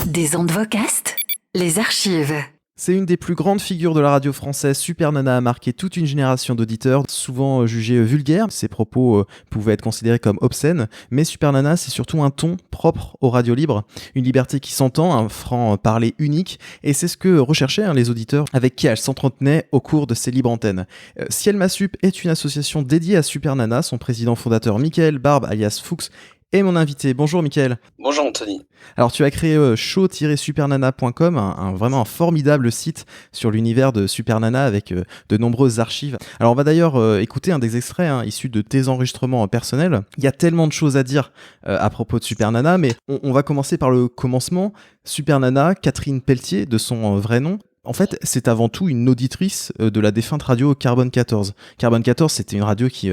Des ondes vocastes, les archives. C'est une des plus grandes figures de la radio française. Super Nana a marqué toute une génération d'auditeurs, souvent jugés vulgaires. Ses propos pouvaient être considérés comme obscènes. Mais Super Nana, c'est surtout un ton propre aux radios libres. Une liberté qui s'entend, un franc-parler unique. Et c'est ce que recherchaient les auditeurs avec qui elle s'entretenait au cours de ces libres antennes. Ciel Massup est une association dédiée à Super Nana. Son président fondateur, Mickaël Barbe, alias Fuchs, est mon invité. Bonjour Mickaël. Bonjour Anthony. Alors tu as créé show-supernana.com, vraiment un formidable site sur l'univers de Super Nana avec de nombreuses archives. Alors on va d'ailleurs écouter un des extraits issus de tes enregistrements personnels. Il y a tellement de choses à dire à propos de Super Nana, mais on va commencer par le commencement. Super Nana, Catherine Pelletier, de son vrai nom. En fait, c'est avant tout une auditrice de la défunte radio Carbone 14. Carbone 14, c'était une radio qui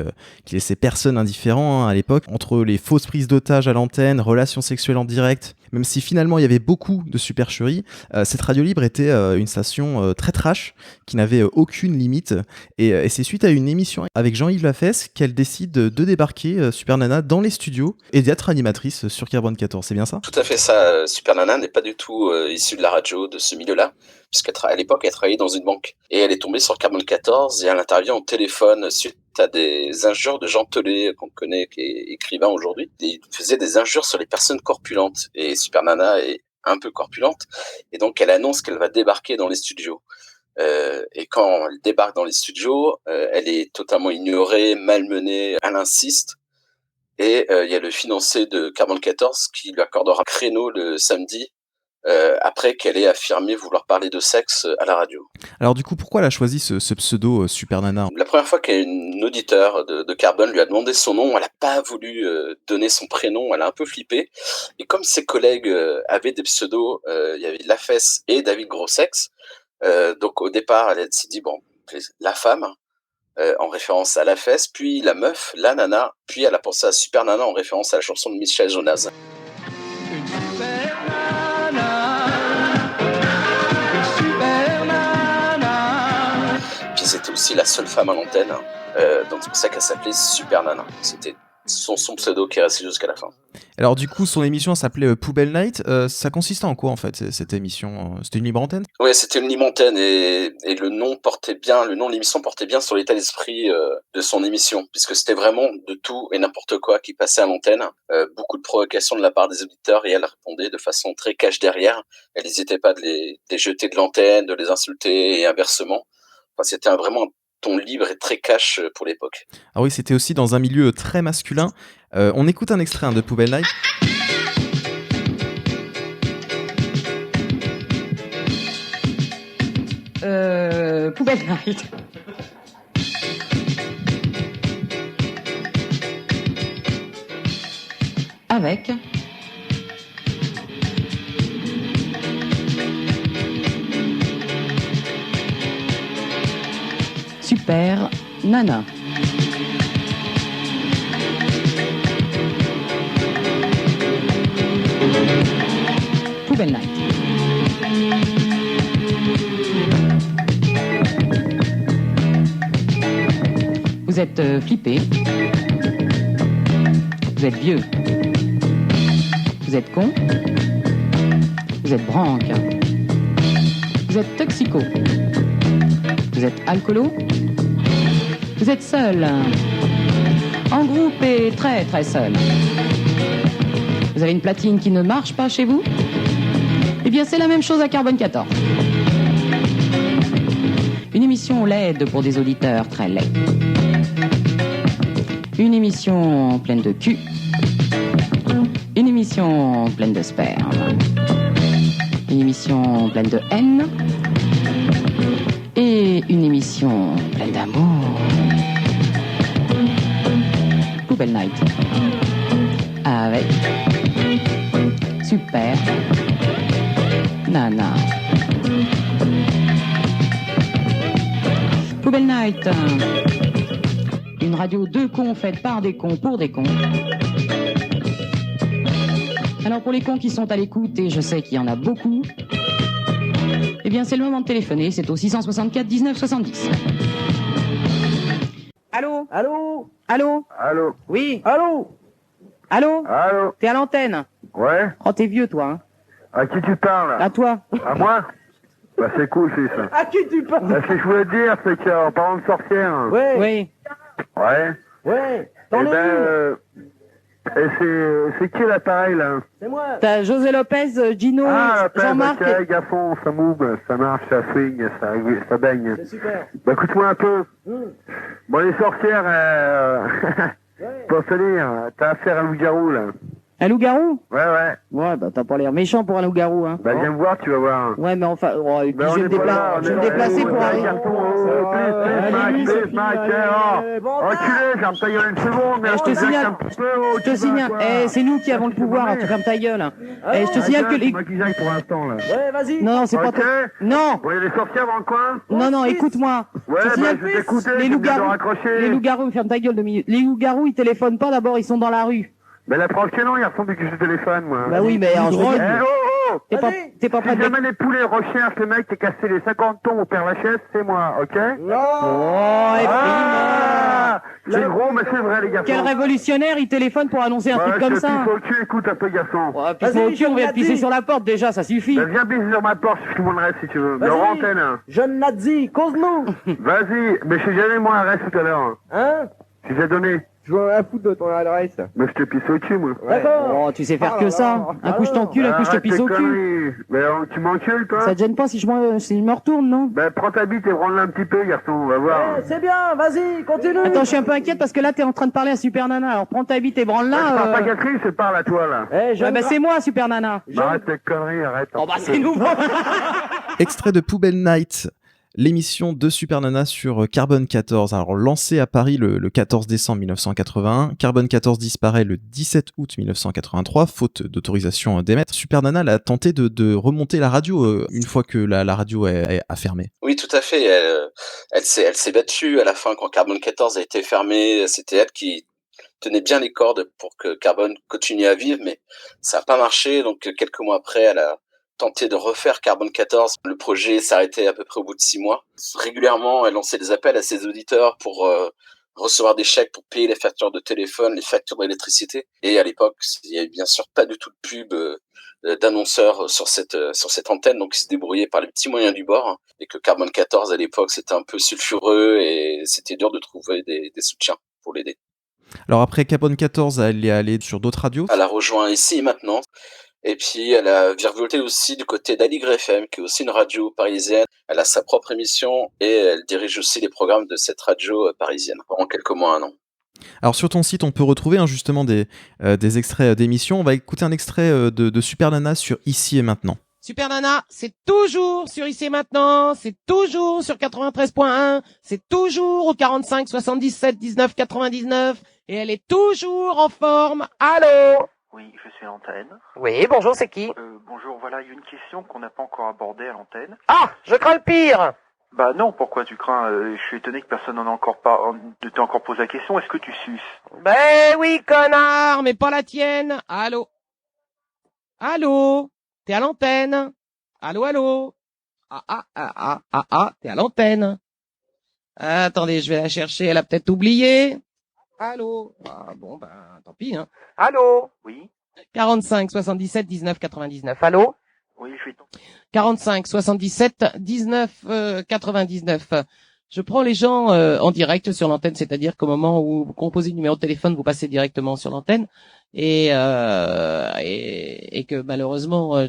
laissait personne indifférent à l'époque. Entre les fausses prises d'otages à l'antenne, relations sexuelles en direct, même si finalement il y avait beaucoup de supercheries, cette radio libre était une station très trash, qui n'avait aucune limite. Et c'est suite à une émission avec Jean-Yves Lafesse qu'elle décide de débarquer Super Nana dans les studios et d'être animatrice sur Carbone 14. C'est bien ça ? Tout à fait ça. Super Nana n'est pas du tout issue de la radio, de ce milieu-là, puisqu'à l'époque, elle travaillait dans une banque. Et elle est tombée sur Carbone 14 et elle intervient au téléphone suite à des injures de Jean Telet, qu'on connaît, qui est écrivain aujourd'hui. Il faisait des injures sur les personnes corpulentes. Et Super Nana est un peu corpulente. Et donc, elle annonce qu'elle va débarquer dans les studios. Et quand elle débarque dans les studios, elle est totalement ignorée, malmenée, elle insiste. Et il y a le financier de Carbone 14 qui lui accordera un créneau le samedi, après qu'elle ait affirmé vouloir parler de sexe à la radio. Alors du coup, pourquoi elle a choisi ce pseudo Super Nana ? La première fois qu'une auditeur de Carbone lui a demandé son nom, elle n'a pas voulu donner son prénom, elle a un peu flippé. Et comme ses collègues avaient des pseudos, il y avait Lafesse et David Grossex, donc au départ, elle s'est dit, bon, la femme, en référence à Lafesse, puis la meuf, la nana, puis elle a pensé à Super Nana en référence à la chanson de Michel Jonas. Puis c'était aussi la seule femme à l'antenne, donc c'est pour ça qu'elle s'appelait Super Nana. C'était son pseudo qui est resté jusqu'à la fin. Alors du coup, son émission s'appelait Poubelle Night. Ça consistait en quoi en fait cette émission ? C'était une libre antenne ? Oui, c'était une libre antenne et le nom de l'émission portait bien sur l'état d'esprit de son émission, puisque c'était vraiment de tout et n'importe quoi qui passait à l'antenne. Beaucoup de provocations de la part des auditeurs et elle répondait de façon très cash derrière. Elle n'hésitait pas de les jeter de l'antenne, de les insulter et inversement. Enfin, c'était vraiment un ton libre et très cash pour l'époque. Ah oui, c'était aussi dans un milieu très masculin. On écoute un extrait de Poubelle Night. Poubelle Night. Avec Super Nana. Poubelle Night. Vous êtes flippé. Vous êtes vieux. Vous êtes con. Vous êtes branque. Vous êtes toxico. Vous êtes alcoolo. Vous êtes seul. En groupe et très très seul. Vous avez une platine qui ne marche pas chez vous ? Eh bien, c'est la même chose à Carbone 14. Une émission laide pour des auditeurs très laids. Une émission pleine de cul. Une émission pleine de sperme. Une émission pleine de haine. Et une émission pleine d'amour. Poubelle Night. Avec Super Nana. Poubelle Night. Une radio de cons faite par des cons pour des cons. Alors pour les cons qui sont à l'écoute, et je sais qu'il y en a beaucoup, eh bien c'est le moment de téléphoner, c'est au 664 19 70. Allô ? Allô? Allô ? Allô? Oui ? Allô? Allô ? Allô? T'es à l'antenne ? Ouais? Oh, t'es vieux, toi, hein ? À qui tu parles? À toi. À moi? Bah c'est cool, fils. À qui tu parles? Ce que je voulais te dire, c'est qu'en parlant de sorcière... Ouais. Oui. Ouais. Ouais. Eh T'en es ben... c'est qui l'appareil, là? C'est moi. T'as José Lopez, Gino, Ah, Jean-Marc. ok, à fond, ça move, ça marche, ça swing, ça baigne. C'est super. Bah écoute-moi un peu. Bon, les sorcières, Ouais. pour te dire, t'as affaire à un loup-garou, là. Un loup-garou? Ouais, ouais. Ouais, bah t'as pas l'air méchant pour un loup-garou, hein. Bah viens me voir, tu vas voir. Ouais, mais enfin, oh, et puis Bah, je vais me déplacer pour aller. Enculé, ferme ta gueule une seconde, mais Je te signale, je te signale, c'est nous qui avons le pouvoir, hein, tu fermes ta gueule. Je te signale que les... Moi qui j'aille pour l'instant, là. Ouais, vas-y. Non, c'est pas Ok. toi. Non, Bon, il y a des sorcières dans le coin? non, écoute-moi. Ouais, Je te bah signale, je vais t'écouter, les tu viens de loups-garous, raccrocher. ferme ta gueule 2 minutes. Les loups-garous, ils téléphonent pas d'abord, ils sont dans la rue. Mais la preuve que non, il ressemble que je téléphone, moi. Bah oui, mais en Eh, drogue, oh, oh! t'es pas prêt Si de... jamais les poulets recherchent le mec qui a cassé les 50 tons au Père Lachaise, c'est moi, ok? Oh, et Ah! puis, C'est gros, mais c'est vrai, les garçons. quel révolutionnaire, il téléphone pour annoncer un truc comme je te ça. pisse au cul, écoute un peu, garçon. Ouais, pisse-moi au cul, on vient de pisser sur la porte déjà, ça suffit. Bah, viens pisser sur ma porte, je filme mon reste si tu veux. Mais Vas-y. en antenne, hein. Jeune nazi, cause-nous. Vas-y, mais je t'ai jamais moi un reste tout à l'heure. Hein? Tu t'es donné. Je veux un foutre de ton adresse. Mais je te pisse au cul, moi. D'accord. Oh, tu sais faire que ça. Un coup je t'encule, un coup je te Arrête pisse tes au cul. conneries. Mais tu m'encules, toi? Ça te gêne pas si je me retourne, non? Ben, prends ta bite et branle-la un petit peu, garçon, on va voir. Ouais, c'est bien, vas-y, continue. Attends, je suis un peu inquiète parce que là t'es en train de parler à Super Nana. Alors prends ta bite et Je parle branle-la. pas Catherine, je parle à toi, là. Eh, Ouais, jeune bah c'est moi, Super Nana. Bah, arrête tes conneries, arrête. Oh bah c'est nous. Extrait de Poubelle Night, l'émission de Super Nana sur Carbone 14. Alors lancée à Paris le 14 décembre 1981, Carbone 14 disparaît le 17 août 1983, faute d'autorisation d'émettre. Super Nana a tenté de remonter la radio une fois que la radio a fermé. Oui, tout à fait. Elle s'est battue à la fin quand Carbone 14 a été fermé. C'était elle qui tenait bien les cordes pour que Carbone continue à vivre, mais ça n'a pas marché. Donc quelques mois après, elle a tenté de refaire Carbone 14. Le projet s'arrêtait à peu près au bout de 6 mois. Régulièrement, elle lançait des appels à ses auditeurs pour recevoir des chèques pour payer les factures de téléphone, les factures d'électricité. Et à l'époque, il y avait bien sûr pas du tout de pub d'annonceurs sur cette antenne, donc ils se débrouillaient par les petits moyens du bord. Et que Carbone 14 à l'époque, c'était un peu sulfureux et c'était dur de trouver des soutiens pour l'aider. Alors après Carbone 14, elle est allée sur d'autres radios. Elle a rejoint Ici et Maintenant. Et puis, elle a virevolté aussi du côté d'Aligre FM, qui est aussi une radio parisienne. Elle a sa propre émission et elle dirige aussi les programmes de cette radio parisienne pendant quelques mois, un an. Alors sur ton site, on peut retrouver justement des extraits d'émissions. On va écouter un extrait de Super Nana sur Ici et Maintenant. Super Nana, c'est toujours sur Ici et Maintenant, c'est toujours sur 93.1, c'est toujours au 45 77 19 99 et elle est toujours en forme. Allô? Oui, je suis à l'antenne. Oui, bonjour, c'est qui? Bonjour, voilà, il y a une question qu'on n'a pas encore abordée à l'antenne. Ah, je crains le pire. Bah non, pourquoi tu crains? Je suis étonné que personne n'en a encore ne t'ait encore posé la question. Est-ce que tu suces? Ben oui, connard, mais pas la tienne. Allô? Allô? T'es à l'antenne? Allô, allô? T'es à l'antenne. Attendez, je vais la chercher, elle a peut-être oublié. Allô? Ah bon, ben, tant pis, hein. Allô? Oui. 45 77 19 99. Allô? Oui, je suis... 45 77 19 99. Je prends les gens en direct sur l'antenne, c'est-à-dire qu'au moment où vous composez le numéro de téléphone, vous passez directement sur l'antenne et que malheureusement,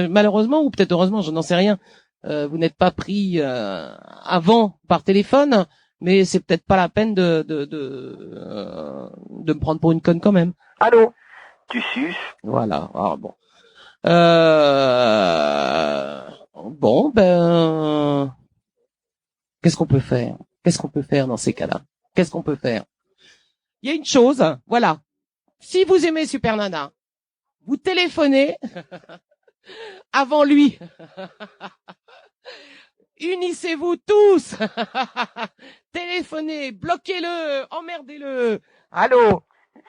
malheureusement ou peut-être heureusement, je n'en sais rien, vous n'êtes pas pris avant par téléphone, mais c'est peut-être pas la peine de me prendre pour une conne quand même. Allô? Tu suces? Voilà. Ah, bon. Bon, ben, qu'est-ce qu'on peut faire? Qu'est-ce qu'on peut faire dans ces cas-là? Qu'est-ce qu'on peut faire? Il y a une chose, voilà. Si vous aimez Super Nana, vous téléphonez avant lui. Unissez-vous tous. Téléphonez, bloquez-le, emmerdez-le. Allô?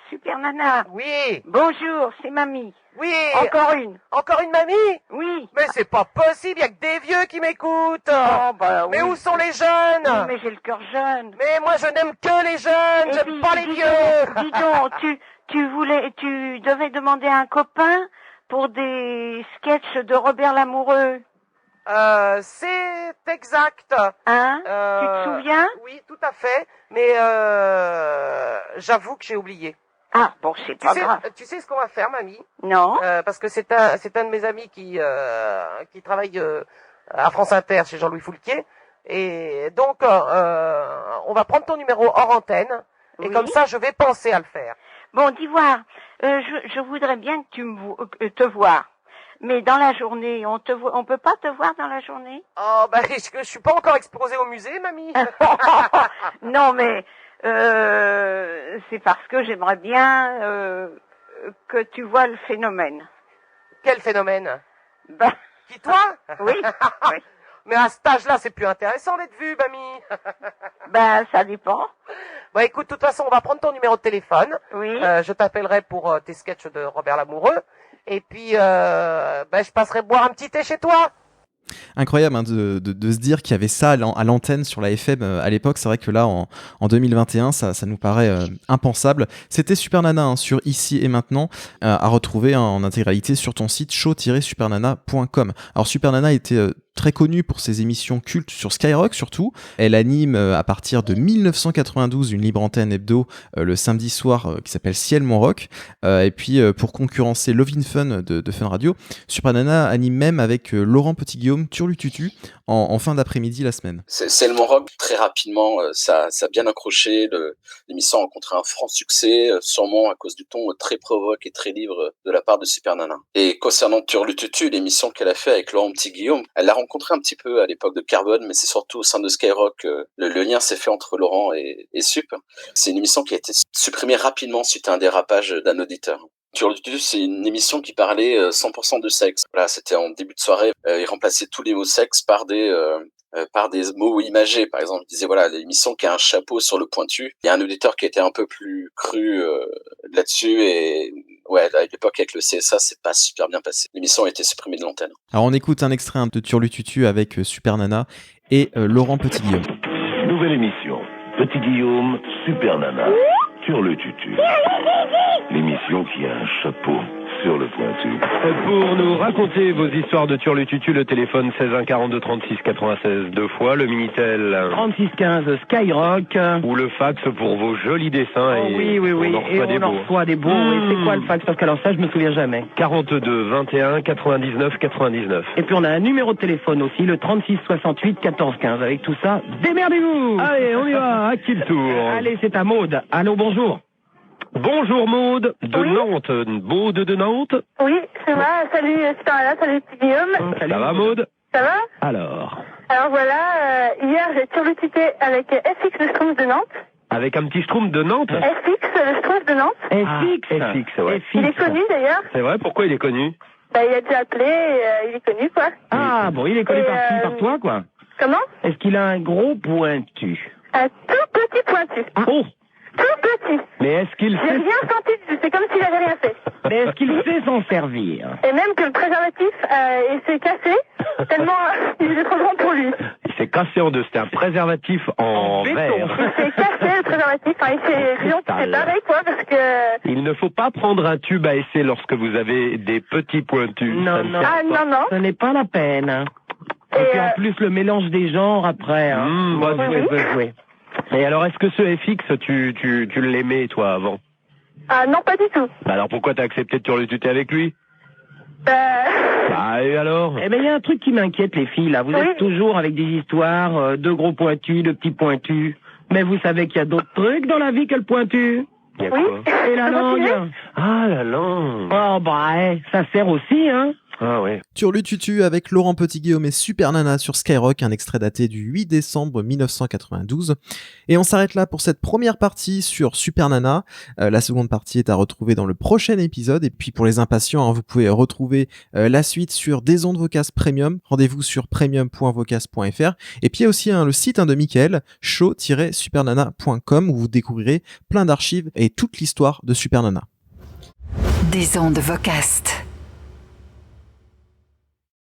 Super Nana. Oui. Bonjour, c'est mamie. Oui. Encore une. Encore une mamie? Oui. Mais c'est pas possible, y a que des vieux qui m'écoutent. Oh, bah, Mais oui. où sont les jeunes? Oui, mais j'ai le cœur jeune. Mais moi je n'aime que les jeunes, Et j'aime puis, pas les dis vieux. donc, dis donc, tu devais demander à un copain pour des sketchs de Robert Lamoureux. C'est exact. Hein? Tu te souviens? Oui, tout à fait. Mais j'avoue que j'ai oublié. Ah, bon, c'est pas grave. Tu sais ce qu'on va faire, mamie? Non? Parce que c'est un de mes amis qui travaille à France Inter chez Jean-Louis Foulquier. Et donc, on va prendre ton numéro hors antenne. Et Oui. comme ça, je vais penser à le faire. Bon, d'Ivoire, je voudrais bien que te vois. Mais dans la journée, on peut pas te voir dans la journée? Oh, bah, je suis pas encore exposé au musée, mamie. Non, mais c'est parce que j'aimerais bien que tu vois le phénomène. Quel phénomène? Ben, Qui, toi? oui, oui. Mais à cet âge-là, c'est plus intéressant d'être vu, mamie. Ben, ça dépend. Bon, écoute, de toute façon, on va prendre ton numéro de téléphone. Oui. Je t'appellerai pour tes sketchs de Robert Lamoureux. Et puis, je passerai boire un petit thé chez toi. Incroyable hein, de se dire qu'il y avait ça à l'antenne sur la FM à l'époque. C'est vrai que là, en 2021, ça nous paraît impensable. C'était Super Nana hein, sur Ici et Maintenant, à retrouver hein, en intégralité sur ton site show-supernana.com. Alors Super Nana était très connue pour ses émissions cultes sur Skyrock surtout. Elle anime à partir de 1992 une libre antenne hebdo le samedi soir qui s'appelle Ciel Mon Rock. Et puis pour concurrencer Lovin' Fun de Fun Radio, Super Nana anime même avec Laurent Petit-Guillaume Turlututu en fin d'après-midi la semaine. C'est le Rock, très rapidement, ça a bien accroché. L'émission a rencontré un franc succès, sûrement à cause du ton très provoque et très libre de la part de Super Nana. Et concernant Turlututu, l'émission qu'elle a fait avec Laurent Petit-Guillaume, elle l'a rencontré un petit peu à l'époque de Carbone, mais c'est surtout au sein de Skyrock, le lien s'est fait entre Laurent et Sup. C'est une émission qui a été supprimée rapidement suite à un dérapage d'un auditeur. Turlututu, c'est une émission qui parlait 100% de sexe. Voilà, c'était en début de soirée. Il remplaçait tous les mots sexe par des mots imagés. Par exemple, il disait voilà, l'émission qui a un chapeau sur le pointu. Il y a un auditeur qui était un peu plus cru là-dessus et ouais, à l'époque avec le CSA, c'est pas super bien passé. L'émission a été supprimée de l'antenne. Alors on écoute un extrait de Turlututu avec Super Nana et Laurent Petit-Guillaume. Nouvelle émission. Petit Guillaume, Super Nana, Turlututu. L'émission qui a un chapeau sur le pointu. Pour nous raconter vos histoires de Turlututu, le téléphone 16 1 42 36 96 deux fois, le Minitel 36 15 Skyrock. ou le fax pour vos jolis dessins et Oui. on en reçoit des beaux. reçoit des beaux. Et c'est quoi le fax? Parce qu'alors ça, je me souviens jamais. 42 21 99 99. Et puis on a un numéro de téléphone aussi, le 36 68 14 15. Avec tout ça, démerdez-vous! Allez, on y va, à qui le tour? Allez, c'est à Maude. Allô, bonjour. Bonjour Maude, de Oui. Nantes. Maude de Nantes. Oui, c'est moi. Salut Super Nana, salut petit Guillaume. Ça va Maude? Ça va? Alors, Alors voilà, hier j'ai turlututé avec FX le Schtroumpf de Nantes. avec un petit schtroumpf de Nantes? FX le Schtroumpf de Nantes. FX, ouais. Il est connu d'ailleurs. C'est vrai, pourquoi il est connu? Bah, il a déjà appelé, il est connu quoi. Ah, bon, il est connu Et, par qui? Par toi, quoi? Comment? Est-ce qu'il a un gros pointu? Un tout petit pointu. Oh! Tout petit. Mais est-ce qu'il J'ai sait... rien senti dessus, c'est comme s'il avait rien fait. Mais est-ce qu'il sait s'en servir? Et même que le préservatif, il s'est cassé, tellement il était trop grand pour lui. Il s'est cassé en deux, c'était un préservatif en béton. verre. Il s'est cassé le préservatif, enfin il s'est, disons qu'il s'est barré quoi, parce que... Il ne faut pas prendre un tube à essai lorsque vous avez des petits pointus. Non, Ça ne non. sert Ah pas. non, non. Ce n'est pas la peine. Hein. Et puis en plus, le mélange des genres après. Hein. Moi, oui. jouer. Et alors, est-ce que ce FX, tu l'aimais, toi, avant? Ah non, pas du tout. Bah alors, pourquoi t'as accepté de turlututer avec lui? Bah, et alors? Eh ben, il y a un truc qui m'inquiète, les filles, là. Vous êtes toujours avec des histoires de gros pointus, de petits pointus. Mais vous savez qu'il y a d'autres trucs dans la vie que le pointu. Il y a quoi? Et la langue. Ah, la langue. Oh, bah, ça sert aussi, hein. Ah ouais. Turlututu avec Laurent Petit-Guillaume et Super Nana sur Skyrock, un extrait daté du 8 décembre 1992. Et on s'arrête là pour cette première partie sur Super Nana. La seconde partie est à retrouver dans le prochain épisode. Et puis pour les impatients, hein, vous pouvez retrouver la suite sur Des Ondes Vocas Premium. Rendez-vous sur premium.vocas.fr. Et puis il y a aussi le site de Mickaël, show-supernana.com, où vous découvrirez plein d'archives et toute l'histoire de Super Nana. Des Ondes Vocast.